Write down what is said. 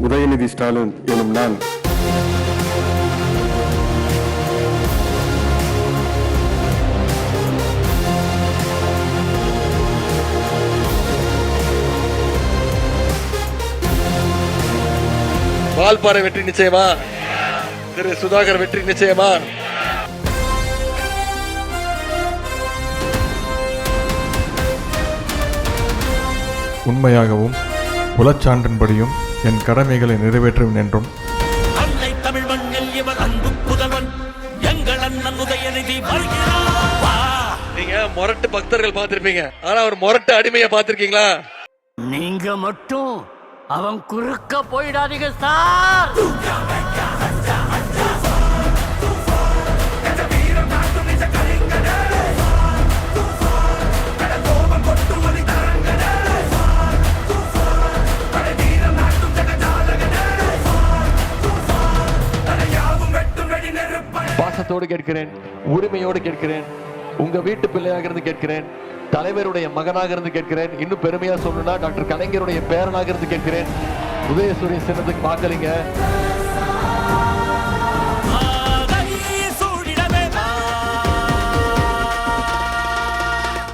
உதயநிதி ஸ்டாலின் எனும் நான் வால்பாறை வெற்றி நிச்சயமா? திரு சுதாகர் வெற்றி நிச்சயமா? உண்மையாகவும் புலச்சான்றின்படியும் என் கடமைகளை நிறைவேற்றுவேன் என்றும் தமிழ் மண்ணில் இவர் அன்பு புதல்வன் எங்கள் அண்ணன் உதயநிதி நீங்க மொரட்டு பக்தர்கள் பார்த்திருப்பீங்க, ஆனா ஒரு மொரட்டு அடிமையை பார்த்திருக்கீங்களா? நீங்க மட்டும் அவன் குறுக்க போயிடாதீங்க சார். பாசத்தோடு கேட்கிறேன், உரிமையோடு கேட்கிறேன், உங்க வீட்டு பிள்ளையாக இருந்து கேட்கிறேன், தலைவருடைய மகனாக இருந்து கேட்கிறேன், இன்னும் பெருமையா சொல்லணும்னா டாக்டர் கலைஞருடைய பேரனாக இருந்து கேட்கிறேன். உதயசூரிய சின்னத்துக்கு வாக்களிங்க.